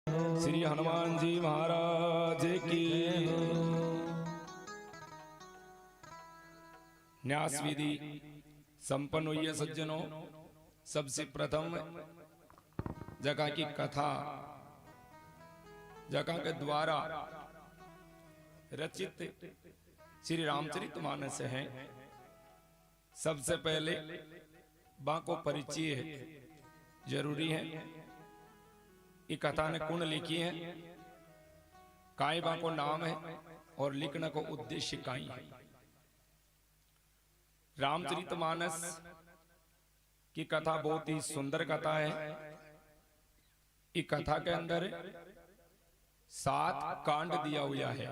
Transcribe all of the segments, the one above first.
श्री हनुमान जी महाराज की। न्यास विधि संपन्न हुई है सज्जनों। सबसे प्रथम जगह की कथा जगह के द्वारा रचित श्री रामचरितमानस है। सबसे पहले बा को परिचय जरूरी है। ये कथा ने कौन लिखी है, काय बा को नाम है और लिखने को उद्देश्य काई है। रामचरितमानस की कथा बहुत ही सुंदर कथा है। इस कथा के अंदर 7 कांड दिया हुआ है।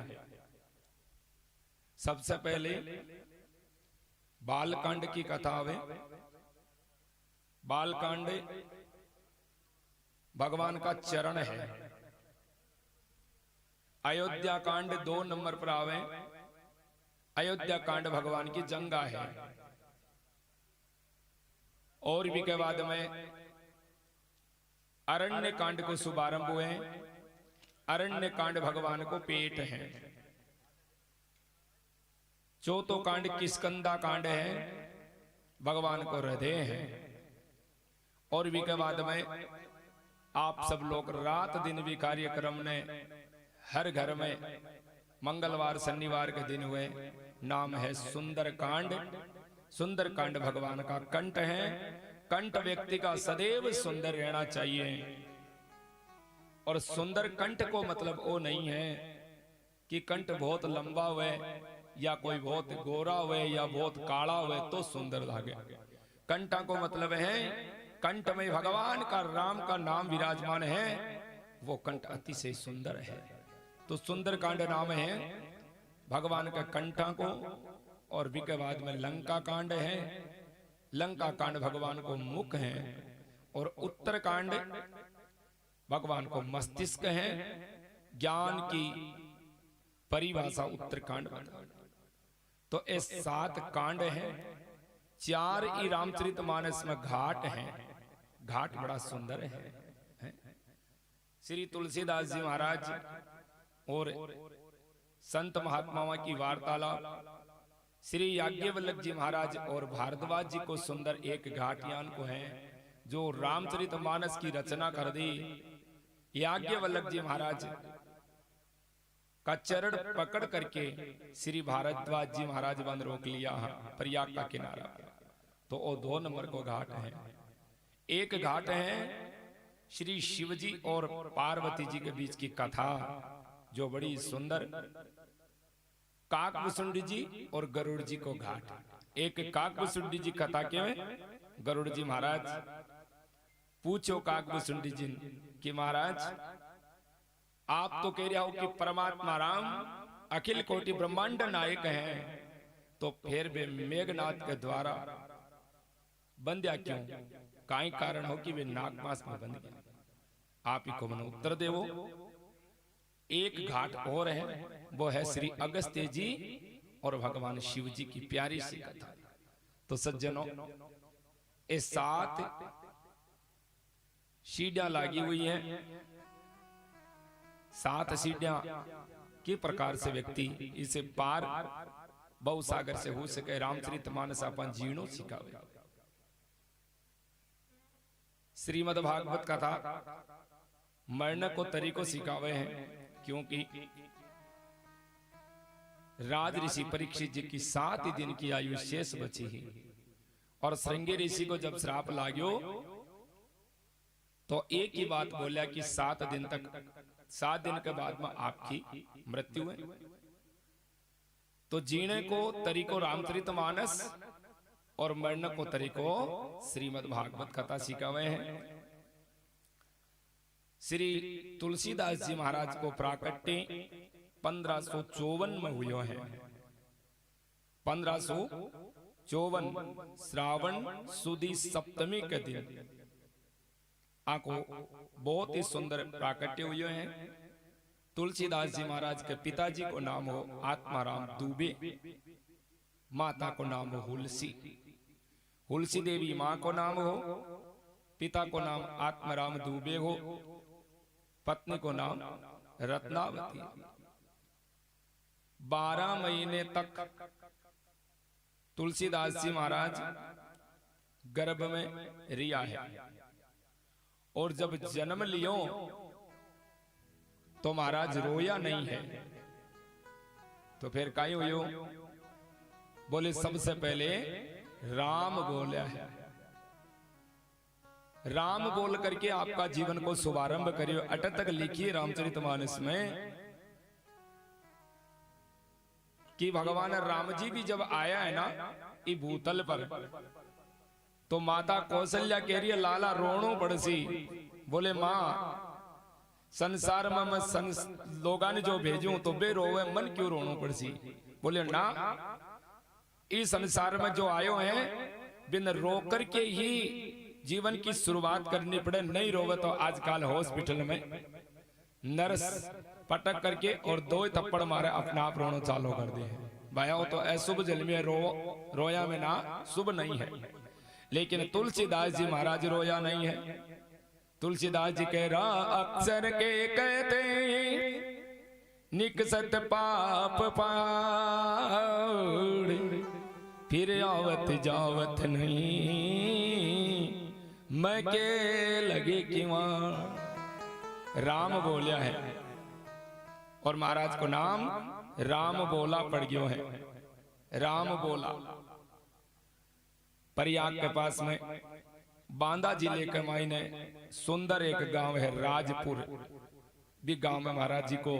सबसे पहले बालकांड की कथा है। बालकांड भगवान का चरण है। अयोध्या कांड 2 नंबर पर आवे। अयोध्या कांड भगवान की जंगा है। और भी के बाद में अरण्य कांड को शुभारंभ हुए। अरण्य कांड भगवान को पेट है। चौथो कांड किष्किंधा कांड है, भगवान को हृदय है। और भी के बाद में आप सब लोग रात दिन भी कार्यक्रम ने हर घर में मंगलवार शनिवार के दिन हुए। नाम है सुंदर कांड। सुंदर कांड भगवान का कंठ है। कंठ व्यक्ति का सदैव सुंदर रहना चाहिए। और सुंदर कंठ को मतलब वो नहीं है कि कंठ बहुत लंबा हुए या कोई बहुत गोरा हुए या बहुत काला हुए तो सुंदर लगे। कंठा को मतलब है कंठ में भगवान का राम का नाम विराजमान है, वो कंठ अतिशय सुंदर है। तो सुंदर कांड नाम है भगवान का कंठा को। और भी के बाद में लंका कांड है। लंका कांड भगवान को मुख है। और उत्तर कांड भगवान को मस्तिष्क है। ज्ञान की परिभाषा उत्तर कांड बता। तो ये 7 कांड है। 4 ही रामचरितमानस में घाट है। घाट बड़ा सुंदर है। श्री तुलसीदास जी महाराज और संत महात्माओं की वार्तालाप, श्री याज्ञवल्लभ जी महाराज और भारद्वाज जी को सुंदर एक घाटियान को है जो रामचरितमानस की रचना कर दी। याज्ञवल्लभ जी महाराज का चरण पकड़ करके श्री भारद्वाज जी महाराज बंद रोक लिया प्रयाग का किनारा। तो वो 2 नंबर को घाट है। एक घाट है श्री शिवजी और पार्वती जी के बीच की कथा जो बड़ी सुंदर। काकभूषुंडी जी और गरुड़ जी को घाट। एक काकभूषुंडी जी कथा क्यों है। गरुड़ जी महाराज पूछो काकभूषुंडी जी कि महाराज आप तो कह रहे हो कि परमात्मा राम अखिल कोटि ब्रह्मांड नायक हैं, तो फिर भी मेघनाथ के द्वारा बंध्या क्यों। काई कारण हो कि वे नागमास में बंध गया। आप ही को मन उत्तर देवो। एक घाट और है, वो है श्री अगस्त्य जी और भगवान शिव जी की प्यारी सी कथा। तो सज्जनों ये 7 सीढ़ियां लगी हुई हैं। 7 सीढ़ियां किस प्रकार से व्यक्ति इसे पार बहुसागर से हो सके। रामचरितमानस अपन जीणो सिखावे। श्रीमद् भागवत कथा मरण को तरीको सिखावे हैं। क्योंकि राज ऋषि परीक्षित जी की 7 दिन की आयु शेष बची ही। और श्रृंगी ऋषि को जब श्राप लाग्यो तो एक ही बात बोला कि 7 दिन तक 7 दिन के बाद में आपकी मृत्यु है। तो जीने को तरीको रामचरितमानस और मरने को तरीको श्रीमद् भागवत कथा सिखावे हैं। श्री तुलसीदास जी महाराज को प्राकट्य 1554 में हुआ है। 1554 श्रावण सुदी सप्तमी के दिन आको बहुत ही सुंदर प्राकट्य हुए हैं। तुलसीदास जी महाराज के पिताजी को नाम हो आत्माराम दुबे, माता को नाम हो हुलसी। हुलसी देवी माँ को नाम हो, पिता को नाम आत्माराम दुबे हो। पत्नी को नाम रत्नावती। 12 महीने तक तुलसीदास जी महाराज गर्भ में रिया है, और जब जन्म लियो तो महाराज रोया नहीं है। तो फिर काई हुई? बोले सबसे पहले राम बोला है। राम बोल करके आपका जीवन को शुभारंभ करियो। अट तक लिखिए रामचरितमानस में कि भगवान राम जी भी जब आया है ना इस भूतल पर, तो माता कौशल्या कह रही है लाला रोनो पड़सी। बोले मां संसार में मैं लोगा ने जो भेजूं तो बे रोवे, मन क्यों रोनो पड़सी? बोले ना, इस संसार में जो आयो है बिन रो करके ही जीवन की शुरुआत करनी पड़े। नहीं रोवे तो आजकल हॉस्पिटल में नर्स पटक करके और 2 थप्पड़ मारे अपना आप रोना चालू कर दिए। भाया वो तो अशुभ जल में रोया में ना शुभ नहीं है। लेकिन तुलसीदास जी महाराज रोया नहीं है। तुलसीदास जी कह रहा अक्सर के कहते निकसत पाप पाड़, फिर आवत जावत नहीं, मैं के लगे कि वहां। राम बोलिया है और महाराज को नाम राम बोला पड़ गयो है। राम बोला। प्रयाग के पास में बांदा जिले के मायने सुंदर एक गांव है राजपुर। भी गांव में महाराज जी को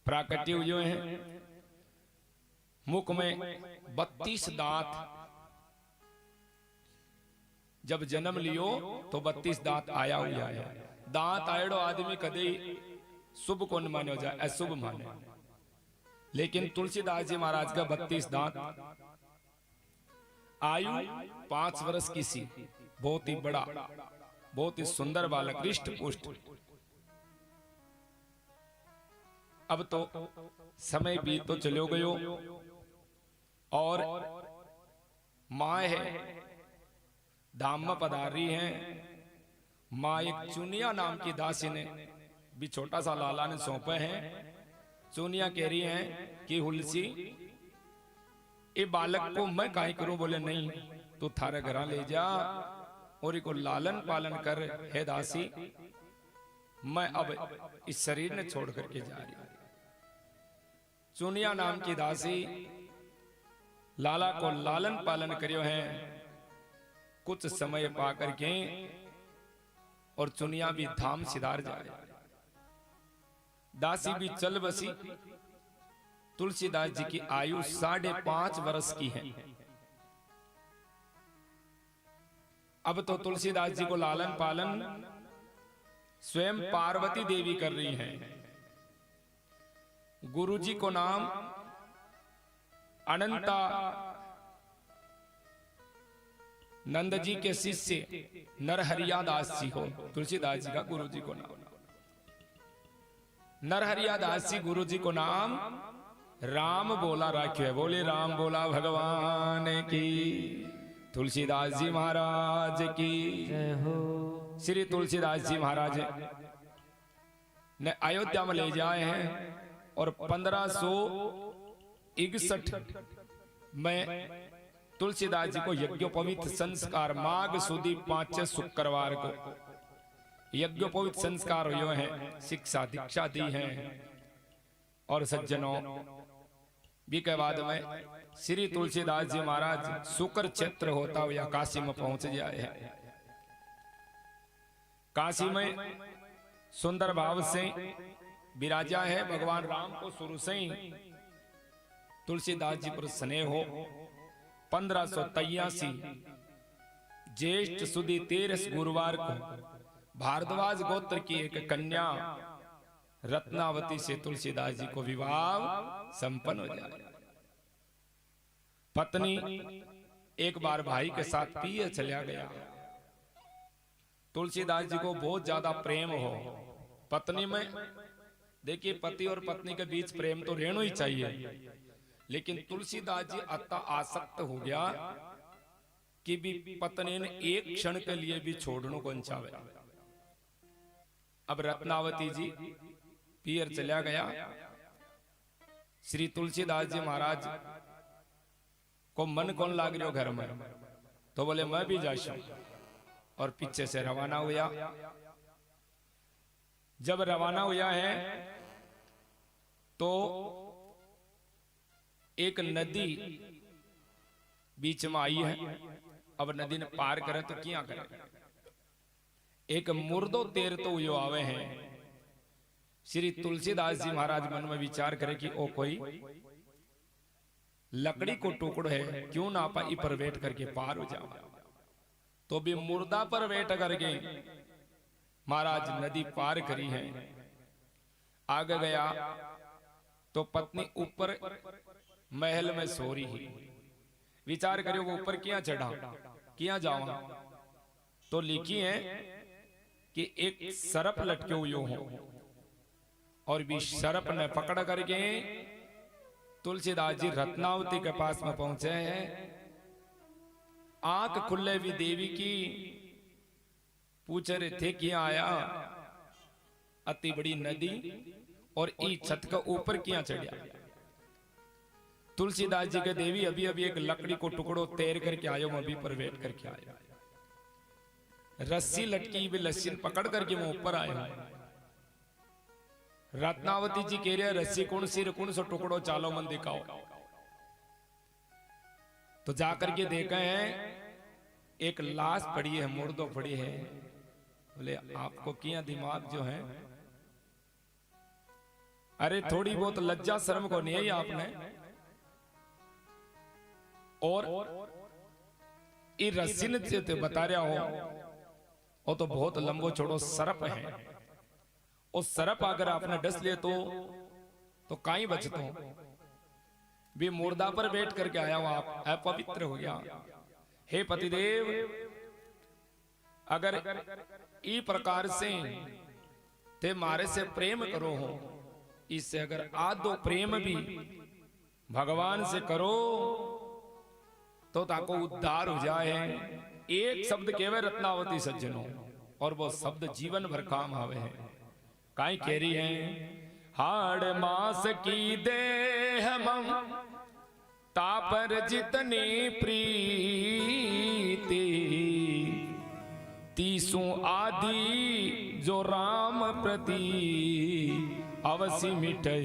प्राकट्य हुए हैं। मुख में 32 दांत। जब जन्म लियो तो 32 दांत आया हुआ है। दांत आयड़ो आदमी कदे शुभ को न मानो जाए, अशुभ माने। लेकिन तुलसीदास जी महाराज का 32 दांत। आयु 5 वर्ष की सी। बहुत ही बड़ा, बहुत ही सुंदर बालक, हृष्ट पुष्ट। अब तो समय बीत तो चलो गयो और माँ है धाम में पधारी है। माँ एक चुनिया नाम की दासी ने भी छोटा सा लाला ने सौंपे हैं। चुनिया कह रही है कि हुलसी ये बालक को मैं काहे करूं? बोले नहीं, तू थारे घर ले जा और इको लालन पालन कर है दासी। मैं अब इस शरीर ने छोड़ करके जा रही हूं। चुनिया नाम की दासी लाला को लालन पालन करियो है। कुछ समय पा करके और चुनिया भी धाम सिधार जाए। दासी भी चल बसी। तुलसीदास जी की आयु 5.5 वर्ष की है। अब तो तुलसीदास जी को लालन पालन स्वयं पार्वती देवी कर रही हैं। गुरु जी को नाम अनंता नंद जी के शिष्य नरहरिया दास जी हो। तुलसीदास जी का गुरु जी को नाम नरहरिया दास जी गुरु जी को नाम राम बोला राख्यो है। बोले राम बोला भगवान की। तुलसीदास जी महाराज की जय हो। श्री तुलसीदास जी महाराज ने अयोध्या में ले जाए हैं और 1561 में तुलसीदास जी को यज्ञोपवीत संस्कार माघ सुदी 5 शुक्रवार को यज्ञोपवीत संस्कार हुए हैं। शिक्षा दीक्षा दी है। और सज्जनों भी के बाद में श्री तुलसीदास जी महाराज शुक्र क्षेत्र होता हुआ काशी में पहुंच जाए हैं। काशी में सुंदर भाव से विराजा है। भगवान राम को शुरू से ही तुलसीदास जी पर स्नेह हो। 1583 ज्येष्ठ सुदी 13 गुरुवार को भारद्वाज गोत्र की एक कन्या रत्नावती से तुलसीदास जी को विवाह संपन्न हो जाए। पत्नी एक बार भाई के साथ पिए चला गया। तुलसीदास जी को बहुत ज्यादा प्रेम हो पत्नी में। देखिए पति और पत्नी के बीच प्रेम तो रहना ही चाहिए, लेकिन तुलसीदास जी अत्ता आसक्त हो गया कि भी पत्नी ने एक क्षण के लिए भी छोड़ने को चाहे। अब रत्नावती जी पियर चला गया। श्री तुलसीदास जी महाराज को मन कौन लाग रहा घर में, तो बोले मैं भी जाशू, और पीछे से रवाना हुआ। जब रवाना हुआ है तो एक नदी बीच में आई है। अब नदी ने पार करे तो क्या करे, एक मुर्दो तेर तो यो आवे हैं। श्री तुलसीदास जी महाराज मन में विचार करे कि ओ कोई लकड़ी को टुकड़ो है, क्यों ना पाई पर वेट करके पार हो जाओ। तो भी मुर्दा पर वेट करके महाराज नदी पार करी है। आगे गया तो पत्नी ऊपर महल में सो रही है। विचार करियो वो ऊपर क्या चढ़ा, क्या जावा, तो लिखी है कि एक सरप लटके हुए हो, और भी सरप ने पकड़ करके तुलसीदास जी रत्नावती के पास में पहुंचे हैं। आंख खुले भी देवी की पूछ रहे थे क्या आया, अति बड़ी नदी और ई छत के ऊपर क्या चढ़ा। तुलसीदास जी के देवी अभी अभी एक लकड़ी को टुकड़ो तैर करके आयो, मैं अभी पर वेट करके आया। रस्सी लटकी भी लस्सी पकड़ करके मैं ऊपर आया। रत्नावती जी कह रहे रस्सी कौन सो टुकड़ो चालो मन दिखाओ। तो जाकर के देखा है एक लाश पड़ी है, मुर्दो पड़ी है। बोले आपको क्या दिमाग जो है, अरे थोड़ी बहुत लज्जा शर्म को नहीं है आपने। और ये रस्सी ने बता रहा हो वो तो बहुत लंबो छोड़ो सरप है। उस सरप अगर आपने डस ले तो काई बचतो भी मुर्दा पर बैठ करके आया हो आप, अपवित्र हो गया। हे पतिदेव, अगर ई प्रकार से ते मारे से प्रेम करो हो, इससे अगर आधो प्रेम भी भगवान से करो तो ताको उद्धार हो जाए। एक शब्द केवल रत्नावती सज्जनों, और वो शब्द जीवन भर काम आवे है। काई कह रही है, हाड़ मास की देह मम तापर जितनी प्रीति, तीसु आदि जो राम प्रति अवसि मिटे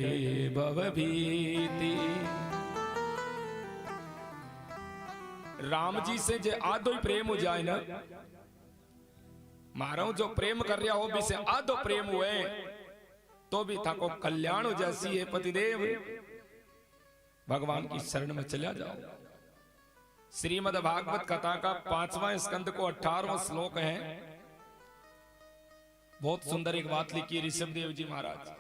भव भीति। राम जी से जे आधो ही प्रेम हो जाए ना, मारो जो प्रेम कर रहा हो भी से आधो प्रेम हुए तो भी था को कल्याण हो जैसी है। पतिदेव भगवान की शरण में चला जाओ। श्रीमद् भागवत कथा का 5वां स्कंद को 18वां श्लोक है। बहुत सुंदर एक बात लिखी ऋषभ देव जी महाराज,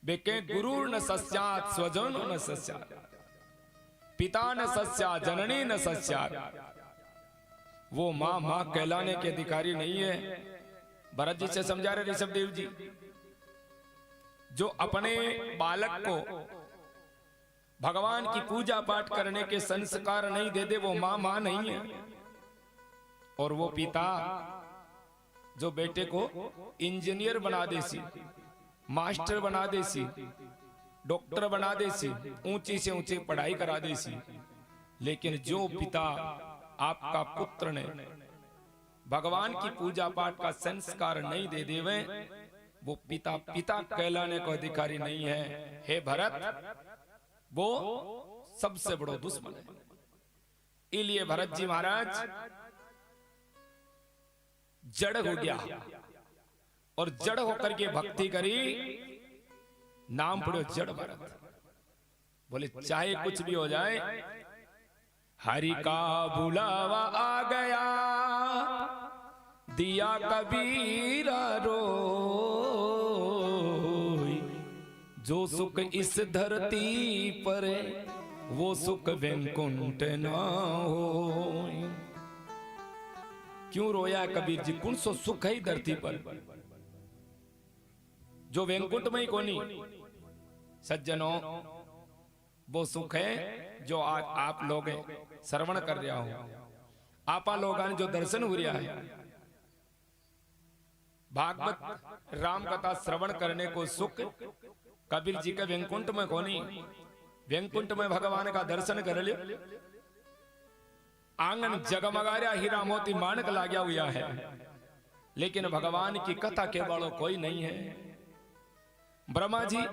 बेके गुरु न सस्यात् स्वजन न सस्यात्, पिता न सस्या जननी न सस्या। वो मां मां कहलाने के अधिकारी नहीं है। भरत जी से समझा रहे ऋषभ देव जी, जो अपने बालक को भगवान की पूजा पाठ करने के संस्कार नहीं दे दे, वो मां मां नहीं है। और वो पिता जो बेटे को इंजीनियर बना दे सी, मास्टर बना दे सी, डॉक्टर बना दे सी, ऊंची से ऊंची पढ़ाई करा दे सी, लेकिन जो पिता आपका पुत्र ने भगवान की पूजा पाठ का संस्कार नहीं दे देवे, वो पिता पिता कहलाने को अधिकारी नहीं है। हे भरत, वो सबसे बड़ा दुश्मन है। इसलिए भरत जी महाराज जड़ हो गया, और जड़ होकर के भक्ति करी, नाम पढ़ो जड़ भरत। बोले चाहे कुछ भी हो जाए, हरि का बुलावा आ गया, दिया कबीरा रोई, जो सुख इस धरती पर वो सुख वैकुंठ ना हो। क्यों रोया कबीर जी? कौन सो सुख है धरती पर जो वैकुंठ में ही कोनी। सज्जनों, वो सुख है जो आज आप लोग श्रवण कर रहा हो, आपा लोगों जो दर्शन हो रहा है। भागवत राम कथा श्रवण करने को सुख कबीर जी के वैकुंठ में कोनी, वैकुंठ में भगवान का दर्शन कर लियो। आंगन जगमगा रहा, हीरा मोती माणक लाग्या हुआ है, लेकिन भगवान की कथा के वालों कोई नहीं है। ब्रह्मा जी,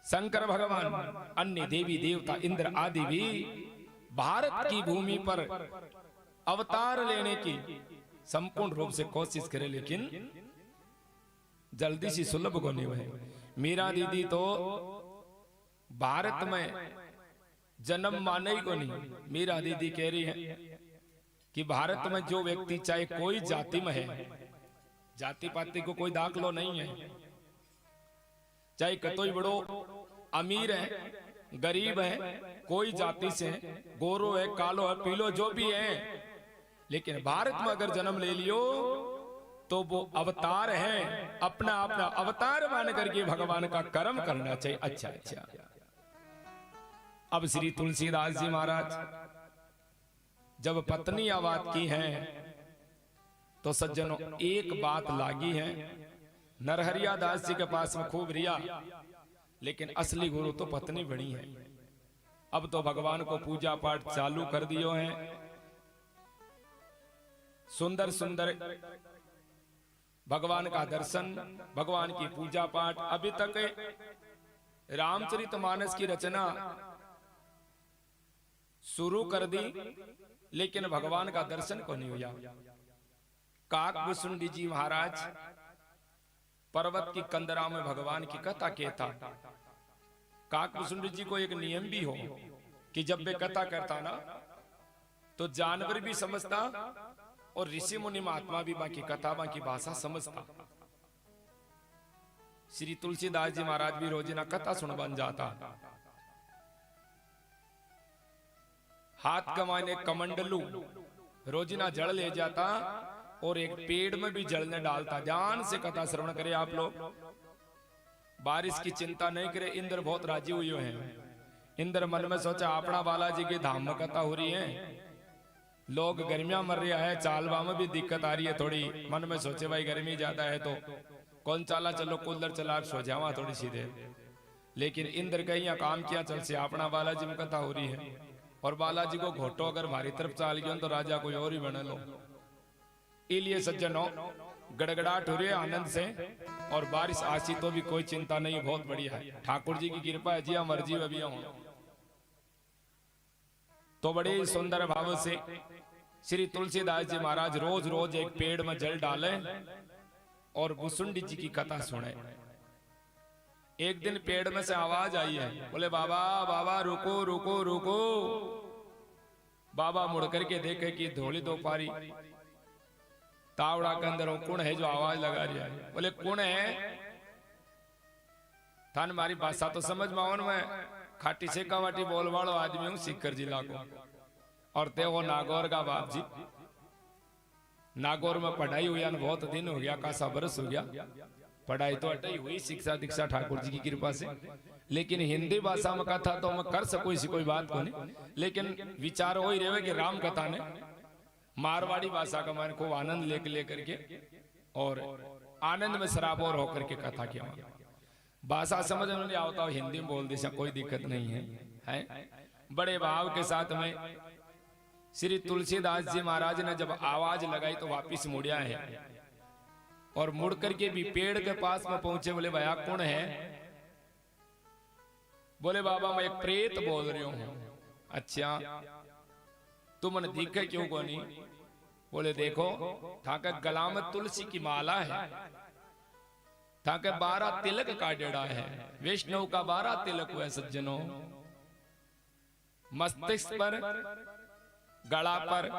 शंकर भगवान, अन्य देवी देवता, इंद्र आदि भी भारत की भूमि पर अवतार लेने की संपूर्ण रूप से कोशिश करे, लेकिन जल्दी सी सुलभ को नहीं हुए। मीरा दीदी तो भारत में जन्म माने ही को नहीं। मीरा दीदी कह रही है कि भारत में जो व्यक्ति चाहे कोई जाति में है, जाति पाति को कोई दाखलो नहीं है, चाहे कतोई बड़ो अमीर है, गरीब है, कोई जाति से, गोरो है, कालो है, पीलो, जो भी है, लेकिन भारत में अगर जन्म ले लियो तो वो अवतार है। अपना अपना अवतार मान करके भगवान का कर्म करना चाहिए। अच्छा अच्छा, अब श्री तुलसीदास जी महाराज जब पत्नी आवाज की है तो सज्जनों एक बात लागी है। नरहरिया दास जी के पास में खूब रिया, लेकिन असली गुरु तो पत्नी बनी है। अब तो भगवान को पूजा पाठ चालू कर दियो है, सुंदर सुंदर भगवान का दर्शन, भगवान की पूजा पाठ। अभी तक रामचरितमानस की रचना शुरू कर दी, लेकिन भगवान का दर्शन को नहीं हुआ। काकभूषुंडी जी महाराज पर्वत की कंदरा में भगवान की कथा कहता। काकभूषुंडी जी को एक नियम भी हो कि जब वे कथा करता ना तो जानवर भी समझता और ऋषि मुनि महात्मा भी बाकी कथा बाकी भाषा समझता। श्री तुलसीदास जी महाराज भी रोजाना कथा सुन बन जाता। हाथ कमाने कमंडलू रोजाना जड़ ले जाता और एक पेड़ में भी जल ने डालता। ध्यान से कथा श्रवण करे आप लोग, बारिश की चिंता नहीं करे। इंद्र बहुत राजी हुए हैं। इंद्र मन में सोचा अपना बालाजी की धाम में कथा हो रही है, लोग गर्मियां मर रहा है, चालवा में भी दिक्कत आ रही है थोड़ी। मन में सोचे भाई गर्मी ज्यादा है तो कौन चाला, चलो कूलर चला सो जावा थोड़ी सी देर। लेकिन इंद्र का यहाँ काम किया चल से अपना बालाजी में कथा हो रही है, और बालाजी को घोटो अगर हमारी तरफ चाल गया तो राजा कोई और ही बना लो। इसलिए सज्जनों गड़गड़ाहट हो रही है आनंद से, और बारिश आसी तो भी कोई चिंता नहीं, बहुत बढ़िया है, ठाकुर जी की कृपा है। जी मर्जी में भी हो तो बड़े सुंदर भाव से श्री तुलसीदास जी महाराज रोज रोज एक पेड़ में जल डाले और भुसुंडी जी की कथा सुने। एक दिन पेड़ में से आवाज आई है, बोले बाबा बाबा रुको रुको रुको। बाबा मुड़ करके देखे कि धोली दो पारी तावड़ा के अंदर कौन है जो आवाज लगा रहा है। बोले कौन है? थान मारी भाषा तो समझ में मैं खाटी से कावाटी बोल वालो आदमी हूं सीकर जिला को, और ते वो नागौर का बाप जी। नागौर में पढ़ाई हुई बहुत दिन हो गया, कासा बरस हो गया। पढ़ाई तो अटई हुई, शिक्षा दीक्षा ठाकुर जी की कृपा से, लेकिन हिंदी भाषा में कथा तो मैं कर सकूं, इसी कोई बात को नहीं। लेकिन विचार वही रहे कि राम कथा ने मारवाड़ी भाषा का मैंने खूब आनंद लेकर के और आनंद में सराबोर होकर के कथा किया। भाषा समझ में नहीं आता हिंदी में बोल दिशा, कोई दिक्कत नहीं है। बड़े भाव के साथ में श्री तुलसीदास जी महाराज ने जब आवाज लगाई तो वापिस मुड़िया है, और मुड़ करके भी पेड़ के पास में पहुंचे। बोले भैया कौन है? बोले बाबा मैं एक प्रेत बोल रही हूं। अच्छा तुमने दिखे क्यों को नहीं? बोले देखो ठाके गला में तुलसी की माला है, ठाके 12 तिलक का डेड़ा है, वैष्णव का 12 तिलक हुआ सज्जनों। मस्तिष्क पर, गला पर,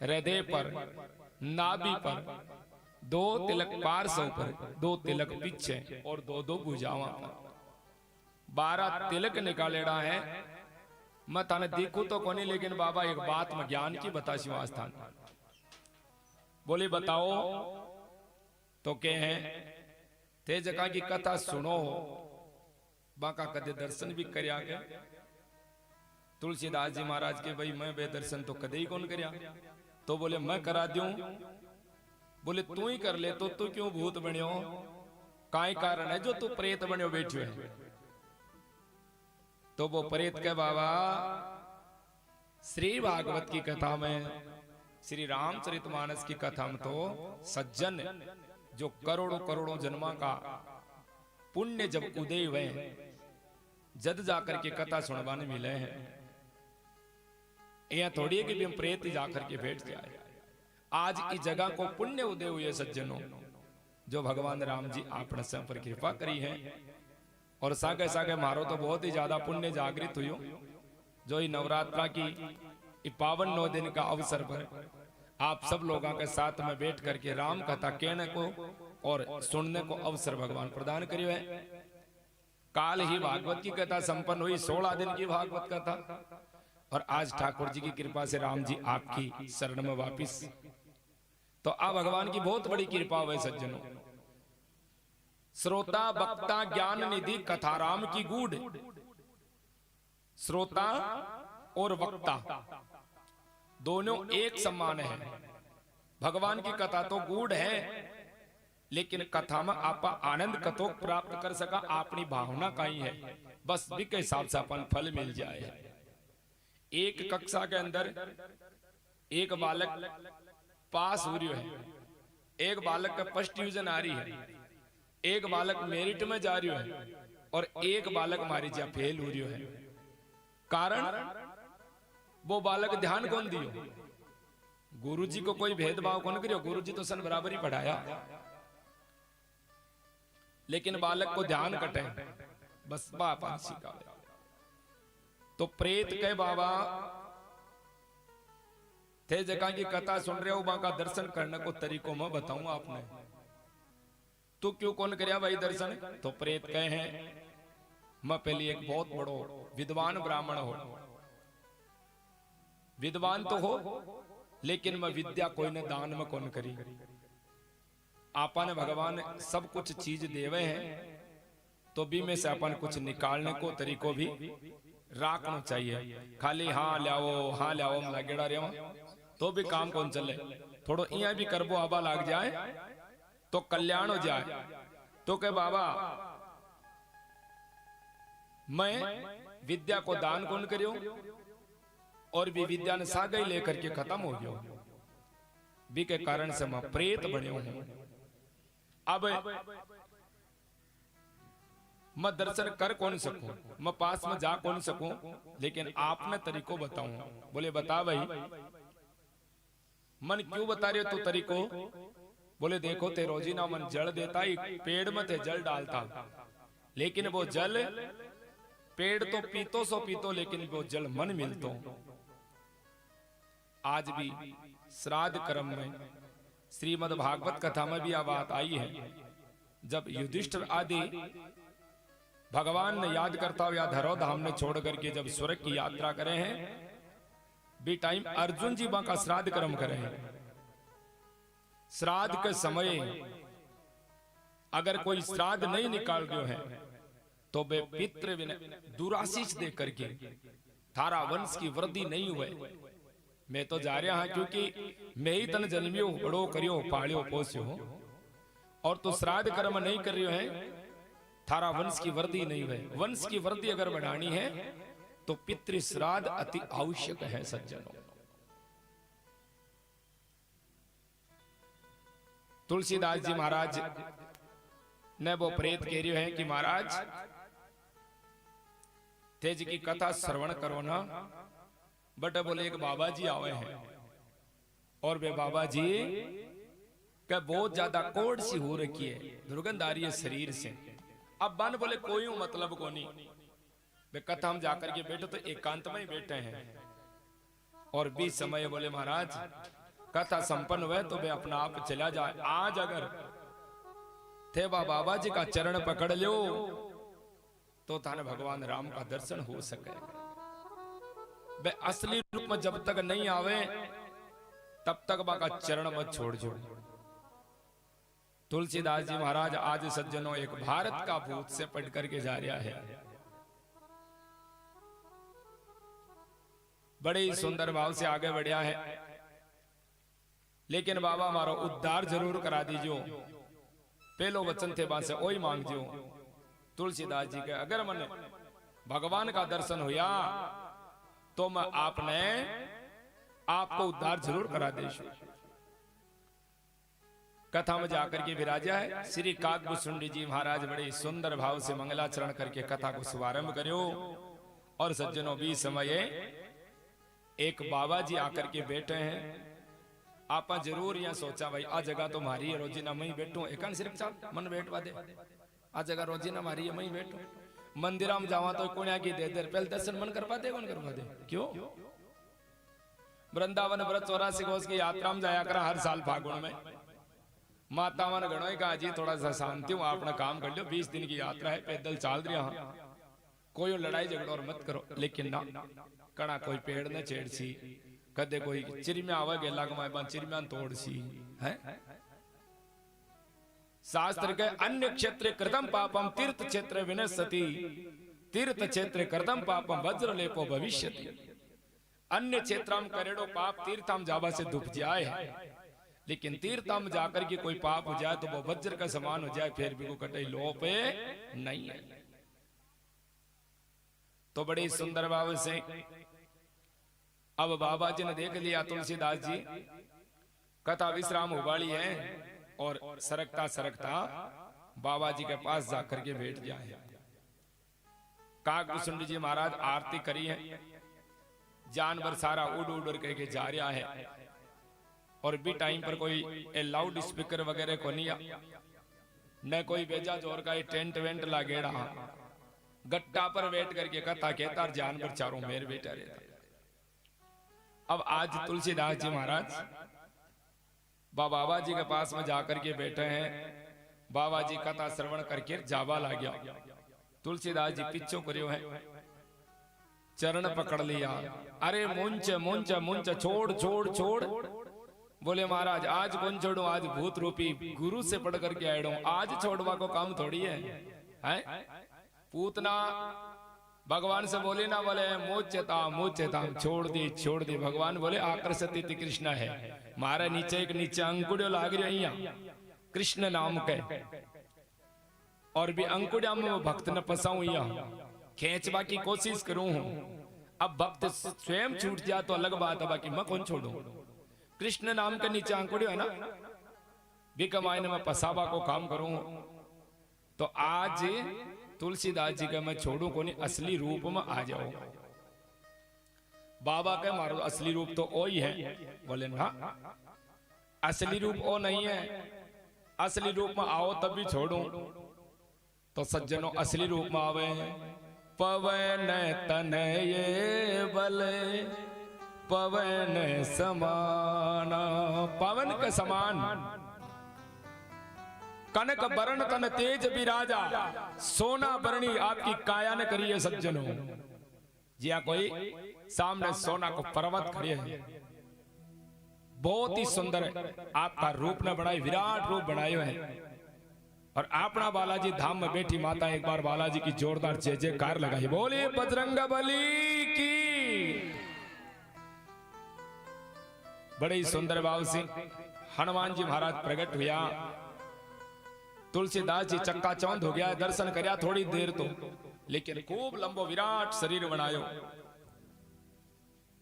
हृदय पर, नाभि पर 2 तिलक पार्श्व पर, 2 तिलक पीछे और 2 भुजाओं पर 12 तिलक निकालेड़ा है। मैं ताने देखू तो कोनी, लेकिन बाबा एक बात में ज्ञान की बता शिवास्थान। बोले बताओ तो के हैं? ते जगह की कथा सुनो, बाका कदे दर्शन भी करया के। तुलसीदास जी महाराज के भाई मैं बे दर्शन तो कदे ही कौन करया। तो बोले मैं करा दूं। बोले तू ही कर ले, तो तू क्यों भूत बनियो, काई कारण है जो तू प्रेत बनियो बैठो है। तो वो प्रेत के बाबा श्री भागवत की कथा में, श्री रामचरितमानस की कथा में तो सज्जन जो करोड़ों करोड़ों जन्मा का पुण्य जब उदय हुए जद जाकर के कथा सुनवाने मिले हैं, यह थोड़ी है कि भी हम प्रेत जाकर के बैठ जाए। आज इस जगह को पुण्य उदय हुए सज्जनों, जो भगवान राम जी आपने सब पर कृपा करी है। और सागे सागे मारो तो बहुत ही ज्यादा पुण्य जागृत हुई, जो ही नवरात्रा की पावन 9 दिन का अवसर पर आप सब लोगों के साथ में बैठ करके राम कथा कहने को और सुनने को अवसर भगवान प्रदान करियो है। काल ही भागवत की कथा संपन्न हुई, 16 दिन की भागवत कथा, और आज ठाकुर जी की कृपा से राम जी आपकी शरण में वापिस। तो अब भगवान की बहुत बड़ी कृपा हुई सज्जनों। श्रोता वक्ता ज्ञान निधि कथा राम की गूढ़। श्रोता और वक्ता दोनों एक समान है। भगवान की कथा तो गूढ़ है, लेकिन कथा में आप आनंद कथोक प्राप्त कर सका अपनी भावना का ही है, बस भी के हिसाब से अपन फल मिल जाए। एक कक्षा के अंदर एक बालक पास हो रही है, एक बालक का फर्स्ट डिवीजन आ रही है, एक बालक मेरिट में जा रही है, और एक बालक मारी जा फेल हो रही है। कारण वो बालक ध्यान कौन दियो, गुरु जी को कोई भेदभाव कौन करियो, गुरु जी तो सन बराबर ही पढ़ाया, लेकिन बालक को ध्यान कटे बस बापा सीखा। तो प्रेत के बाबा थे जगह की कथा सुन रहे हो, वहां का दर्शन करने को तरीकों में बताऊं आपने। तू क्यों कौन करया भाई दर्शन, तो प्रेत कहे हैं मैं पहले एक बहुत बड़ो विद्वान ब्राह्मण हो, विद्वान तो हो लेकिन मैं विद्या कोई ने दान में कौन करी। आपा ने भगवान सब कुछ चीज देवे हैं, तो भी में से अपन कुछ निकालने को तरीको भी राखना चाहिए। खाली हाँ लियाओ लगेड़ा रहा तो भी काम कौन चले, थोड़ो इया भी करबो आबा लाग जाए तो कल्याण हो जाए। तो के बाबा मैं विद्या को दान कौन करियो, और भी विद्या ने सागई लेकर के खत्म हो गयो, भी के कारण से मैं प्रेत बन्यो हूं। अब मैं दर्शन कर कौन सकूं, मैं पास में जा कौन सकूं, लेकिन आपने तरीको बताऊं। बोले बता भाई, मन क्यों बता रहे हो तू तरीको। बोले देखो ते रोजीना मन जल देता ही, पेड़ में थे जल डालता, लेकिन वो जल पेड़ तो पीतो सो पीतो, लेकिन वो जल मन मिलतो। आज भी श्राद्ध कर्म में श्रीमद् भागवत कथा में भी यह बात आई है, जब युधिष्ठिर आदि भगवान ने याद करता हुआ धरो धाम ने छोड़ करके जब स्वर्ग की यात्रा करे हैं, भी टाइम अर्जुन जी का श्राद्ध कर्म करे हैं। श्राद्ध के समय अगर कोई श्राद्ध नहीं निकाल रहे है तो वे पितृ दुराशीष दे करके थारा वंश की वृद्धि नहीं हुए। मैं तो जा रहा हूं क्योंकि मैं ही तन जन्मियो बड़ो करियो पालियो पोस्यो, और तो श्राद्ध कर्म नहीं कर रहे है, थारा वंश की वृद्धि नहीं हुए। वंश की वृद्धि अगर बढ़ानी है तो पितृ श्राद्ध अति आवश्यक है सज्जनों। तुलसीदास जी महाराज ने वो प्रेत कह रहे हैं कि महाराज तेज की कथा श्रवण करो ना, बट बोले एक बाबा जी आवे हैं, और वे बाबा जी का बहुत ज्यादा कोड़ सी हो रखी है, दुर्गंध आ रही है शरीर से। अब बन बोले कोई मतलब को नहीं, वे कथा हम जाकर के बैठे तो एकांत में ही बैठे हैं, और बीच समय बोले महाराज कथा संपन्न हुए तो वे अपना आप चला जाए। आज अगर थे बाबा जी का चरण पकड़ लो तो थाने भगवान राम का दर्शन हो सके। वे असली रूप में जब तक नहीं आवे तब तक बाका चरण मत छोड़ जो। तुलसीदास जी महाराज आज सज्जनों एक भारत का भूत से पढ़ करके जा रहा है, बड़े ही सुंदर भाव से आगे बढ़िया है। लेकिन बाबा मारो उद्धार जरूर करा दीजो। पहलो वचन थे बासे ओही मांगजो। तुलसीदास जी के अगर मन भगवान का दर्शन हुआ तो मैं आपको उद्धार जरूर करा देशु। कथा में जाकर के विराजा है श्री काकभूषुंडी जी महाराज बड़े सुंदर भाव से मंगलाचरण करके कथा को शुभारंभ करो। और सज्जनों भी समय एक बाबा जी आकर के बैठे हैं। आप जरूर यहाँ सोचा भाई आ जगह तो मारी है रोजीना मैं बैठू एक सिर्फ चाल मन बैठवा दे आ जगह रोजीना मारी है मैं बैठू मंदिर में जावा तो कोने की दे दे पहले दर्शन मन करवा दे कौन करवा दे क्यों। वृंदावन व्रत 84 कोस की यात्रा में जाया करा हर साल फागुन में। माता मन गणोई का जी थोड़ा सा शांति हूँ अपना काम कर लो 20 दिन की यात्रा है पैदल चाल रहा कोई लड़ाई झगड़ा और मत करो। लेकिन ना कड़ा कोई पेड़ न छेड़ सी कदे कोई चिरमिया आवे गेला कमाए चिरमिया तोड़ सी है। शास्त्र के अन्य क्षेत्र कृतम पापम तीर्थ क्षेत्र विनश्यति तीर्थ क्षेत्र कृतम पापम वज्र लेपो भविष्यति। अन्य क्षेत्र में करेड़ो पाप तीर्थम जावा से दुख जाए है लेकिन तीर्थम में जाकर के कोई पाप हो जाए तो वो वज्र का समान हो जाए फिर भी को कटे लोप नहीं है। तो बड़े सुंदर भाव से अब बाबा जी ने देख लिया तुलसीदास जी कथा विश्राम उबाली है और सरकता सरकता बाबा जी के पास जाकर के बैठ जाए। काकभूषुंडी जी महाराज आरती करी है जानवर सारा उड़ उड़ करके जा रहा है और भी टाइम पर कोई लाउड स्पीकर वगैरह को नहीं न कोई बेजा जोर का टेंट वेंट लागेड़ा गट्टा पर बैठ करके कथा कहता जानवर चारों मेर बैठा रहता। अब आज तुलसीदास जी महाराज बाबा जी के पास में जाकर के बैठे हैं। बाबा जी कथा श्रवण करके जावा ला गया। तुलसीदास जी पिछो करियो है चरण पकड़ लिया। अरे मुंच मुंच मुंच छोड़ छोड़ छोड़ बोले महाराज आज कौन छोड़ू आज भूत रूपी गुरु से पढ़ करके आयडो आज छोड़वा को काम थोड़ी है? पूतना भगवान से बोले ना बोले मोचता छोड़ दी भगवान बोले आकर्षति कृष्ण है मारा नीचे एक नीचे अंकुड़ियों लाग रही कृष्ण नाम के और भी अंकुड़िया में भक्त न फंसाऊं खींचवा की कोशिश करूं हूं। अब भक्त स्वयं छूट जाए तो अलग बात है बाकी मैं कौन छोड़ू। कृष्ण नाम के नीचे अंकुड़ियों है ना बिकमायन में पसावा को काम करूं तो आज तुलसीदास जी का मैं छोड़ू को नहीं असली रूप में आ जाओ। बाबा के मारो असली रूप तो ओ ही है बोले ना असली रूप ओ नहीं है असली रूप में आओ तब भी छोड़ू। तो सज्जनों असली रूप में आवे पवन तन ये बल पवन समान पवन के समान कनक बरण तन तेज विराजा सोना बरणी आपकी काया ने करी है सज्जनों। जिया कोई सामने सोना को पर्वत खड़े है बहुत ही सुंदर आपका रूप ने बनाई विराट रूप बनाए है। और अपना बालाजी धाम में बैठी माता एक बार बालाजी की जोरदार जय जयकार लगाई बोले बजरंग बली की। बड़े ही सुंदर भाव से हनुमान जी महाराज प्रकट हुआ। तुलसीदास जी चक्का चौंध हो गया दर्शन करया थोड़ी देर तो लेकिन खूब लंबो विराट शरीर बनायो।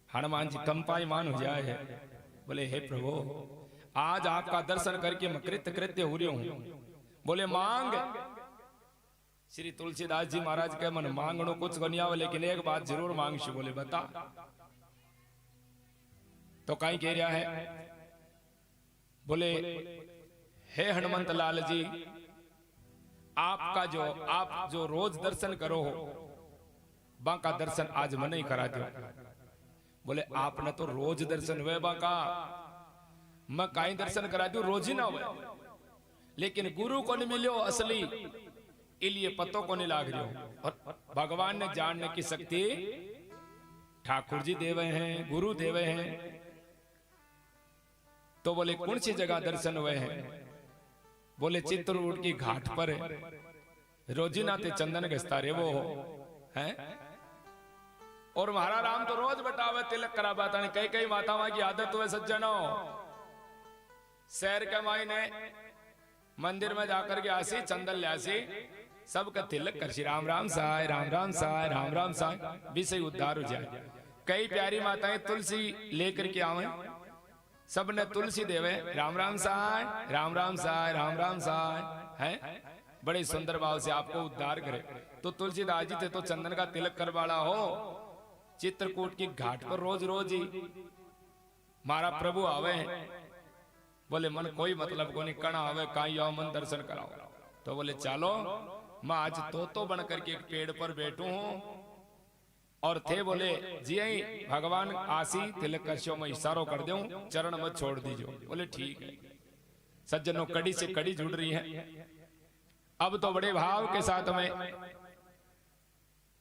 हनुमान जी कंपायमान हो जाए है बोले हे प्रभु आज आपका दर्शन करके मैं कृत्य हो रही हूं। बोले मांग। श्री तुलसीदास जी महाराज के मन मांगनो कुछ को नहीं आवे लेकिन एक बात जरूर मांगशु। बोले बता। तो कहीं कह रहा है बोले हे हनुमंत लाल जी आप जो रोज दर्शन करो हो बाका दर्शन आज मन ही करा दो। बोले आपने तो रोज दर्शन हुए बाका मैं कहीं दर्शन करा दू रोज ही ना हुए लेकिन गुरु को नहीं मिलो असली इलिए पतों को नहीं लाग रही हो। और भगवान ने जानने की शक्ति ठाकुर जी देवे हैं गुरु देवे हैं। तो बोले कौन सी जगह दर्शन हुए हैं? बोले चित्रकूट की घाट पर है रोजीना ते चंदन घसता रे वो है। और महाराज राम तो रोज बटावे तिलक करा बाता कई कई माताओं की आदत हुए सज्जनों शहर के मायने मंदिर में जाकर के आसी चंदन ल्यासी सबका तिलक कर राम राम साय राम राम साय राम राम साय विषय उद्धार हो जाए। कई प्यारी माताएं तुलसी लेकर के आवे, सबने तुलसी देवे राम राम साय राम राम साय राम राम साय है, बड़े सुंदर भाव से आपको उद्धार करे। तो तुलसीदास जी थे तो चंदन का तिलक करवाला हो चित्रकूट की घाट पर रोज रोज ही मारा प्रभु आवे हैं। बोले मन कोई मतलब को नहीं, कणा आवे काई आओ मन दर्शन कराओ। तो बोले चलो मैं आज तो बन करके एक पेड़ पर बैठू हूं और थे बोले जी आई भगवान आसी तिलक कश्यो में इशारों कर दूं चरण मत छोड़ दीजिए। बोले ठीक है। सज्जनों कड़ी से कड़ी जुड़ रही है। अब तो बड़े भाव के साथ में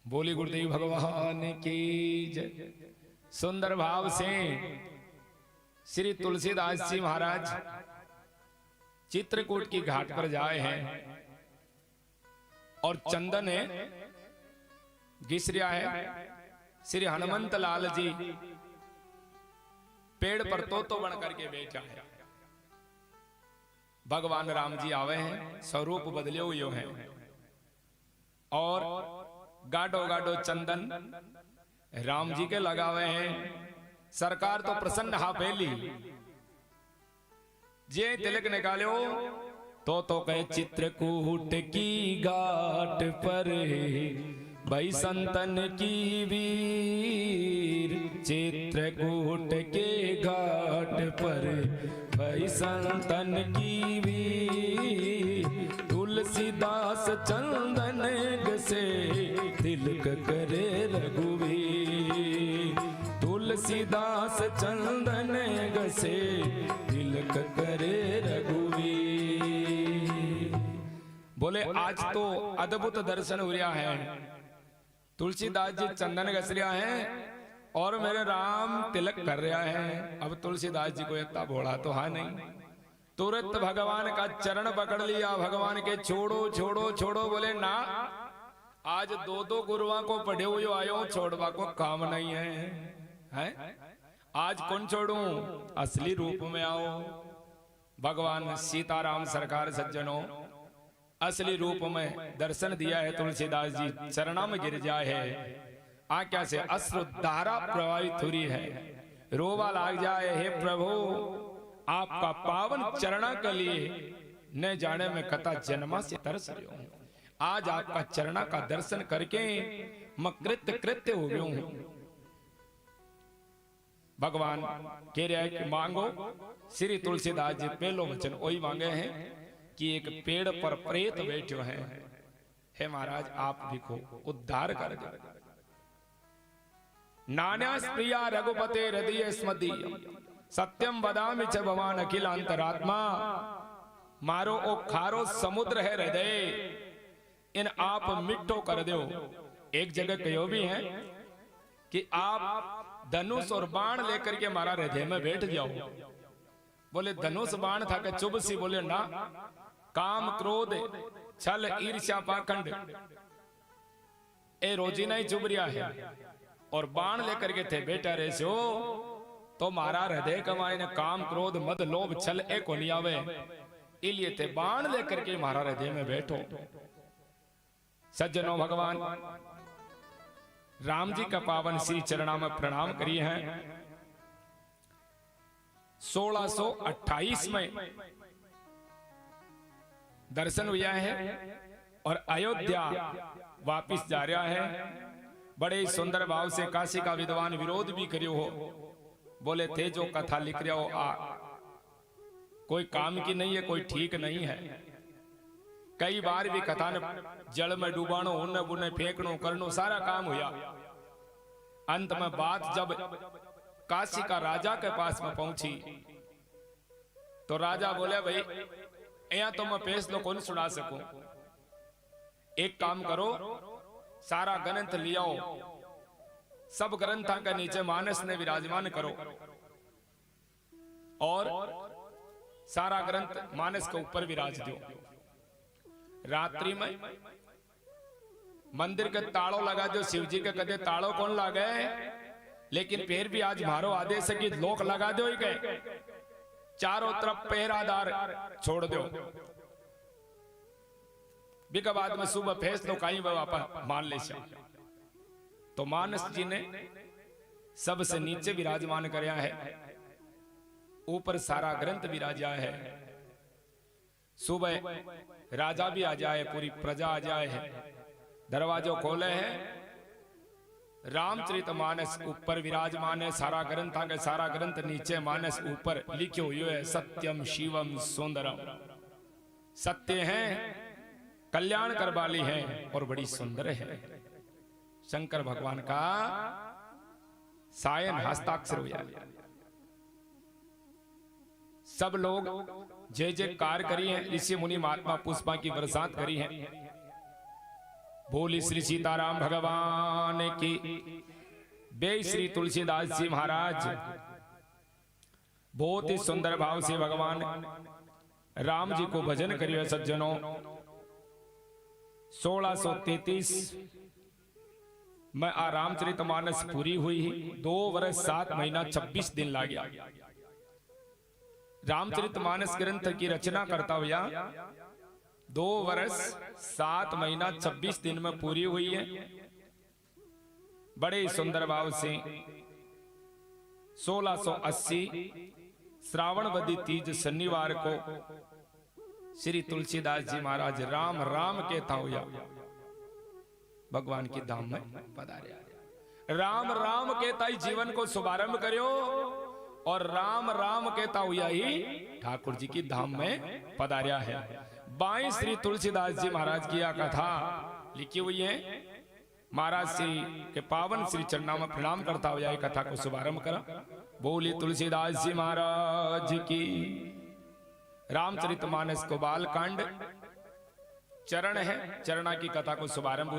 बोली गुरुदेव भगवान की जय। सुंदर भाव से श्री तुलसीदास जी महाराज चित्रकूट की घाट पर जाए हैं और चंदन घिस रहा है। श्री हनुमंत लाल जी पेड़ पर तो बन करके बैठा है। भगवान राम जी आवे हैं, स्वरूप बदले हुए हैं और गाडो गाडो चंदन राम जी के लगावे हैं। सरकार तो प्रसन्न हा पहली जे तिलक निकालो तो कहे चित्रकूट की घाट पर भाई संतन की वीर, चित्रकूट के घाट पर भाई संतन की वीर। तुलसीदास चंदन से तिलक करे रघुवीर, तुलसीदास चंदन से तिलक करे रघुवीर। बोले आज तो अद्भुत दर्शन हो रहा है। तुलसीदास जी चंदन घस रहा है और मेरे राम तिलक कर रहा है। अब तुलसीदास जी को इतना भोला तो है नहीं, तुरंत भगवान का चरण पकड़ लिया। भगवान के छोड़ो छोड़ो छोड़ो। बोले ना, आज दो गुरुओं को पढ़े हुए आयो, छोड़वा को काम नहीं है। आज कौन छोड़ू, असली रूप में आओ। भगवान सीताराम सरकार सज्जनों असली रूप में दर्शन दिया है। तुलसीदास जी चरणा में गिर जाए है। आंखों से अश्रु धारा प्रवाहित हो रही है, रोवा लाग जाए। हे प्रभु आपका पावन चरणा के लिए न जाने में कथा जन्मा से तरस रही हूं। आज आपका चरणा का दर्शन करके मैं कृत्य हो गया हूं। भगवान कह रहे हैं कि मांगो। श्री तुलसीदास जी पहलो वचन वही मांगे हैं कि एक पेड़ पर प्रेत बैठो है, हे महाराज आप दिखो उद्धार कर दो। नान्यास प्रिया रघुपते हृदय स्मृति सत्यम बदामि च भवान अखिल अंतरात्मा। मारो ओ खारो समुद्र है हृदय, इन आप मिट्टो कर दो। एक जगह कहो भी है कि आप धनुष और बाण लेकर के हमारा हृदय में बैठ जाओ। बोले धनुष बाण था कि चुभ सी। बोले ना, काम क्रोध छल ईर्ष्या पाखंड ए रोजी नहीं चुभ रहा है और बाण लेकर के थे बेटा रहे सो तो मारा हृदय कमाए ने काम क्रोध मद लोभ छल ए को नहीं आवे। इलिए थे बाण लेकर के मारा हृदय में बैठो। सज्जनों भगवान राम जी का पावन श्री चरणा में प्रणाम करिए हैं। 1628 में दर्शन हुआ है और अयोध्या वापिस जा रहा है। बड़े सुंदर भाव से काशी का विद्वान विरोध भी करियो हो। बोले थे जो कथा लिख रहे हो कोई काम की नहीं है, कोई ठीक नहीं है। कई बार भी कथा ने जल में डूबानो, उन्ने बुने फेंकनो करनो सारा काम हुआ। अंत में बात जब काशी का राजा के पास में पहुंची तो राजा बोले भाई यहाँ तो मैं फैसलो कौन सुना सकूं, एक काम करो सारा ग्रंथ लियाओ, सब ग्रंथों के नीचे मानस ने विराजमान करो और सारा ग्रंथ मानस के ऊपर विराज दो। रात्रि में मंदिर के तालों लगा दो। शिव जी के कदे तालों कौन लगे, लेकिन फिर भी आज मारो आदेश है कि लोक लगा दो ही गए। चारों तरफ पहरादार छोड़ दो। बिका बाद में सुबह फैसलो कहीं वापस मान ले। तो मानस जी ने सबसे नीचे विराजमान करया है, ऊपर सारा ग्रंथ विराजा है। सुबह राजा भी आ जाए, पूरी प्रजा आ जाए है, दरवाजो खोले है, रामचरित मानस ऊपर विराजमान है। सारा ग्रंथ आगे, सारा ग्रंथ नीचे, मानस ऊपर लिखे हुए है सत्यम शिवम सुंदरम। सत्य है, कल्याण कर वाली है और बड़ी सुंदर है। शंकर भगवान का सायन हस्ताक्षर हुआ। सब लोग जय जयकार करी है, ऋषि मुनि महात्मा पुष्पा की बरसात करी है। बोली श्री सीताराम भगवान की, बे श्री तुलसीदास जी महाराज बहुत ही सुंदर भाव से भगवान राम जी को भजन करियो सज्जनों। 1633 में रामचरित मानस पूरी हुई, 2 वर्ष 7 महीना 26 दिन लग गया। रामचरित मानस ग्रंथ की रचना करता हुआ 2 वर्ष 7 महीना 26 दिन में पूरी हुई है। बड़े सुंदर भाव से 1680 श्रावणवदी तीज शनिवार को श्री तुलसीदास जी महाराज राम राम कहता हुआ भगवान की धाम में पधारे। राम राम कहता ही जीवन को शुभारंभ करो और राम राम कहता हुआ ही ठाकुर जी की धाम में पधारिया है। बाई श्री तुलसीदास जी महाराज की कथा लिखी हुई है। महाराज श्री के पावन श्री चरणों में प्रणाम करता हुआ कथा को शुभारंभ करा। बोली तुलसीदास जी महाराज की। रामचरित मानस को बाल कांड चरण है, चरणा की कथा को शुभारंभ